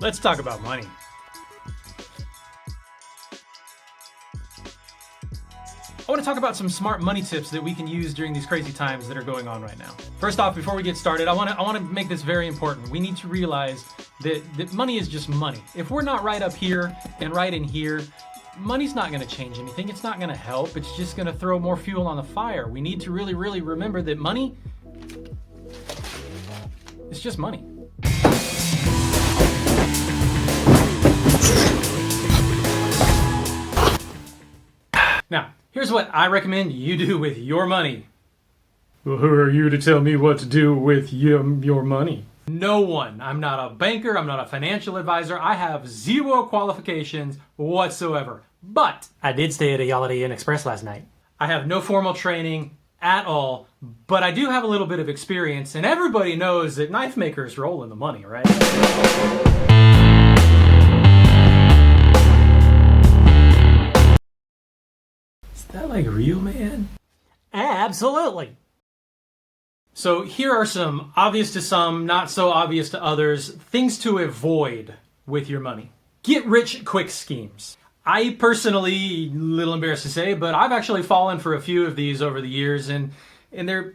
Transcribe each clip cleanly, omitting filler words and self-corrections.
Let's talk about money. I want to talk about some smart money tips that we can use during these crazy times that are going on right now. First off, before we get started, I want to make this very important. We need to realize that money is just money. If we're not right up here and right in here, money's not going to change anything. It's not going to help. It's just going to throw more fuel on the fire. We need to really, really remember that money is just money. Now, here's what I recommend you do with your money. Well, who are you to tell me what to do with your money? No one. I'm not a banker. I'm not a financial advisor. I have zero qualifications whatsoever. But I did stay at a Holiday Inn Express last night. I have no formal training at all, but I do have a little bit of experience, and everybody knows that knife makers roll in the money, right? Is that like real, man? Absolutely. So here are some obvious to some, not so obvious to others, things to avoid with your money. Get rich quick schemes. I personally, a little embarrassed to say, but I've actually fallen for a few of these over the years, and they're,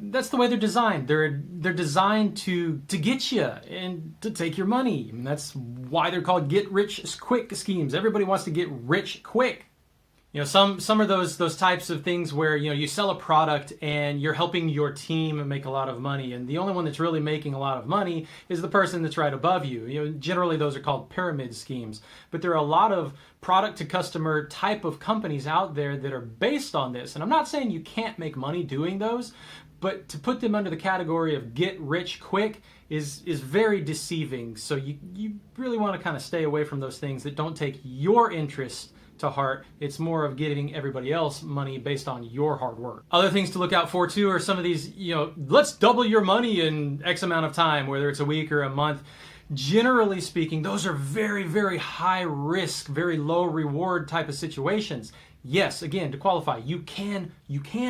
that's the way they're designed. They're designed to get you and to take your money. And that's why they're called get rich quick schemes. Everybody wants to get rich quick. Some are those types of things where, you sell a product and you're helping your team make a lot of money, and the only one that's really making a lot of money is the person that's right above you. Generally those are called pyramid schemes. But there are a lot of product to customer type of companies out there that are based on this. And I'm not saying you can't make money doing those, but to put them under the category of get rich quick is very deceiving. So you really want to kind of stay away from those things that don't take your interest to heart. It's more of getting everybody else money based on your hard work. Other things to look out for too are some of these, let's double your money in X amount of time, whether it's a week or a month. Generally speaking, those are very, very high risk, very low reward type of situations. Yes, again, to qualify, you can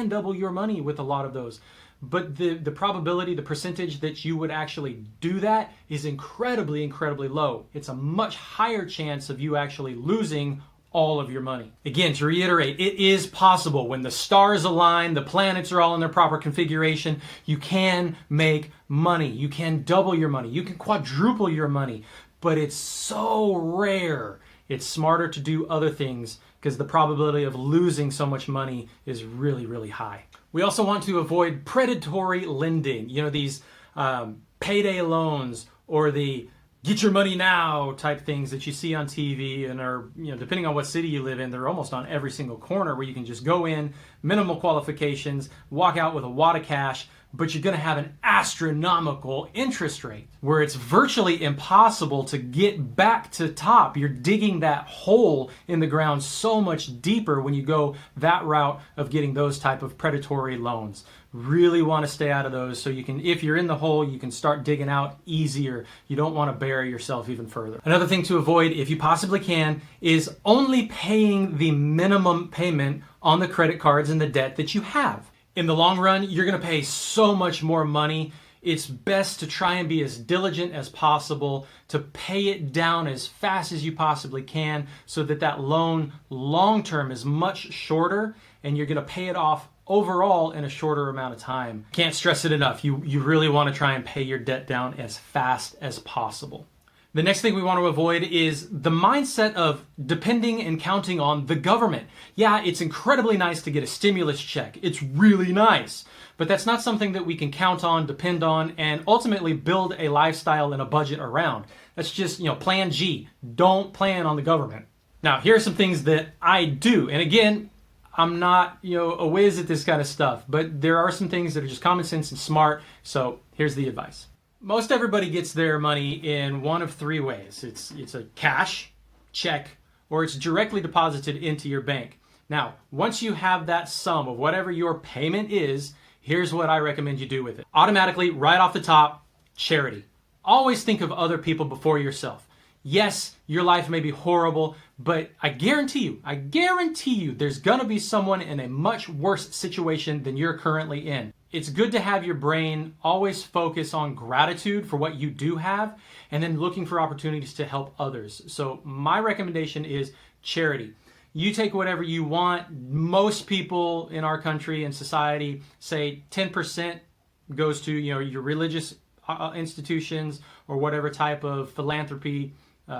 double your money with a lot of those. But the probability, the percentage that you would actually do that is incredibly, incredibly low. It's a much higher chance of you actually losing all of your money. Again, to reiterate, it is possible. When the stars align, the planets are all in their proper configuration, you can make money. You can double your money. You can quadruple your money. But it's so rare. It's smarter to do other things because the probability of losing so much money is really, really high. We also want to avoid predatory lending. These payday loans or the get your money now type things that you see on TV and are, depending on what city you live in, they're almost on every single corner where you can just go in, minimal qualifications, walk out with a wad of cash, but you're going to have an astronomical interest rate where it's virtually impossible to get back to top. You're digging that hole in the ground so much deeper when you go that route of getting those type of predatory loans. Really want to stay out of those so you can, if you're in the hole, you can start digging out easier. You don't want to bury yourself even further. Another thing to avoid, if you possibly can, is only paying the minimum payment on the credit cards and the debt that you have. In the long run, you're going to pay so much more money. It's best to try and be as diligent as possible to pay it down as fast as you possibly can so that loan long-term is much shorter and you're going to pay it off overall in a shorter amount of time. Can't stress it enough. You really want to try and pay your debt down as fast as possible. The next thing we want to avoid is the mindset of depending and counting on the government. Yeah, it's incredibly nice to get a stimulus check. It's really nice. But that's not something that we can count on, depend on, and ultimately build a lifestyle and a budget around. That's just, plan G. Don't plan on the government. Now, here are some things that I do. And again, I'm not, a whiz at this kind of stuff, but there are some things that are just common sense and smart. So here's the advice. Most everybody gets their money in one of three ways. It's a cash, check, or it's directly deposited into your bank. Now, once you have that sum of whatever your payment is, here's what I recommend you do with it. Automatically, right off the top, charity. Always think of other people before yourself. Yes, your life may be horrible, but I guarantee you, there's gonna be someone in a much worse situation than you're currently in. It's good to have your brain always focus on gratitude for what you do have and then looking for opportunities to help others. So my recommendation is charity. You take whatever you want. Most people in our country and society say 10% goes to your religious institutions or whatever type of philanthropy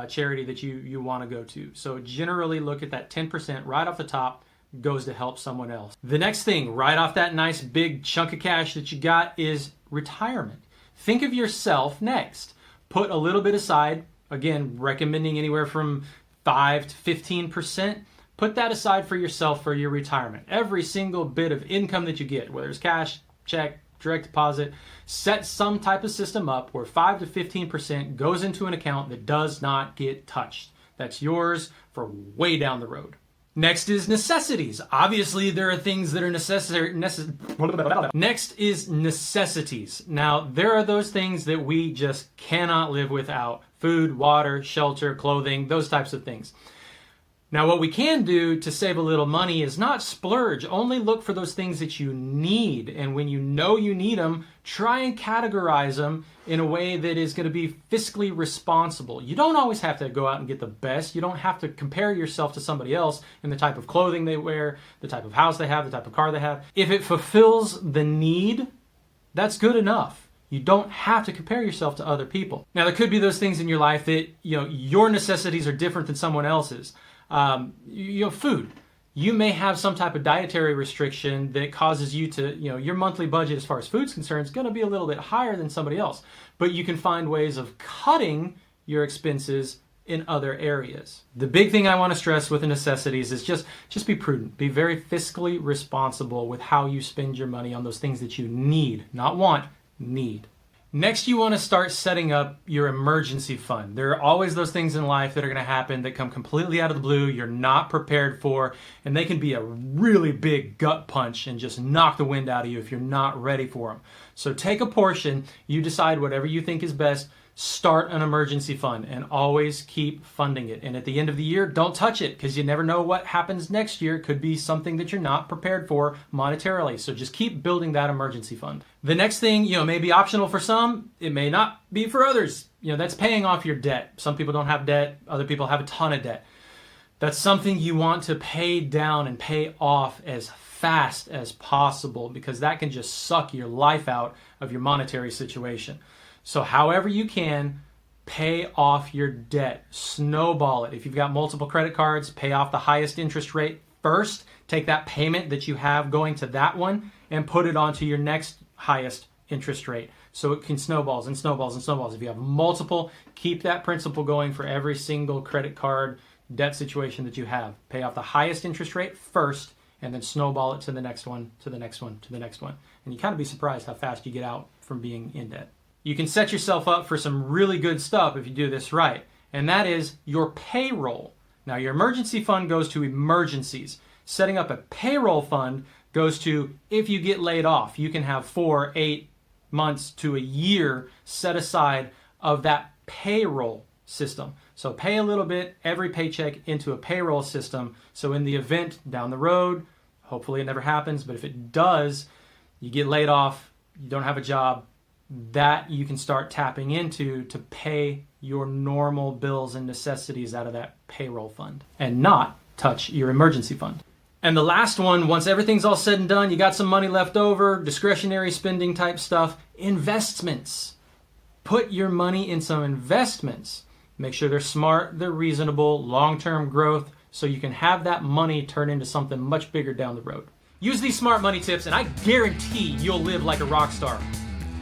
charity that you want to go to. So generally look at that 10% right off the top goes to help someone else. The next thing right off that nice big chunk of cash that you got is retirement. Think of yourself next. Put a little bit aside, again, recommending anywhere from 5 to 15%. Put that aside for yourself for your retirement. Every single bit of income that you get, whether it's cash, check, direct deposit, set some type of system up where 5 to 15% goes into an account that does not get touched. That's yours for way down the road. Next is necessities. Obviously, there are things that are necessary. Next is necessities. Now, there are those things that we just cannot live without. Food, water, shelter, clothing, those types of things. Now, what we can do to save a little money is not splurge. Only look for those things that you need. And when you know you need them, try and categorize them in a way that is going to be fiscally responsible. You don't always have to go out and get the best. You don't have to compare yourself to somebody else in the type of clothing they wear, the type of house they have, the type of car they have. If it fulfills the need, that's good enough. You don't have to compare yourself to other people. Now, there could be those things in your life that, your necessities are different than someone else's. Food. You may have some type of dietary restriction that causes you to, your monthly budget as far as food's concerned is going to be a little bit higher than somebody else. But you can find ways of cutting your expenses in other areas. The big thing I want to stress with the necessities is just be prudent. Be very fiscally responsible with how you spend your money on those things that you need, not want, need. Next, you want to start setting up your emergency fund. There are always those things in life that are going to happen that come completely out of the blue, you're not prepared for, and they can be a really big gut punch and just knock the wind out of you if you're not ready for them. So take a portion, you decide whatever you think is best, start an emergency fund and always keep funding it. And at the end of the year, don't touch it because you never know what happens next year. It could be something that you're not prepared for monetarily. So just keep building that emergency fund. The next thing, may be optional for some. It may not be for others. That's paying off your debt. Some people don't have debt. Other people have a ton of debt. That's something you want to pay down and pay off as fast as possible because that can just suck your life out of your monetary situation. So however you can, pay off your debt. Snowball it. If you've got multiple credit cards, pay off the highest interest rate first. Take that payment that you have going to that one and put it onto your next highest interest rate. So it can snowballs and snowballs and snowballs. If you have multiple, keep that principle going for every single credit card debt situation that you have. Pay off the highest interest rate first and then snowball it to the next one, to the next one, to the next one. And you kind of be surprised how fast you get out from being in debt. You can set yourself up for some really good stuff if you do this right, and that is your payroll. Now, your emergency fund goes to emergencies. Setting up a payroll fund goes to if you get laid off. You can have 4, 8 months to a year set aside of that payroll system. So pay a little bit every paycheck into a payroll system. So in the event down the road, hopefully it never happens, but if it does, you get laid off, you don't have a job, that you can start tapping into to pay your normal bills and necessities out of that payroll fund and not touch your emergency fund. And the last one, once everything's all said and done, you got some money left over, discretionary spending type stuff, investments. Put your money in some investments. Make sure they're smart, they're reasonable, long-term growth, so you can have that money turn into something much bigger down the road. Use these smart money tips and I guarantee you'll live like a rock star.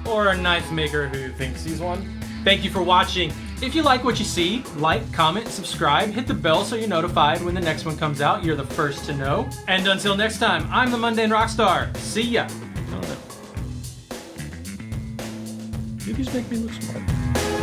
Or a knife maker who thinks he's one. Thank you for watching. If you like what you see, like, comment, subscribe, hit the bell so you're notified when the next one comes out. You're the first to know. And until next time, I'm the Mundane Rockstar. See ya. You just make me look smart.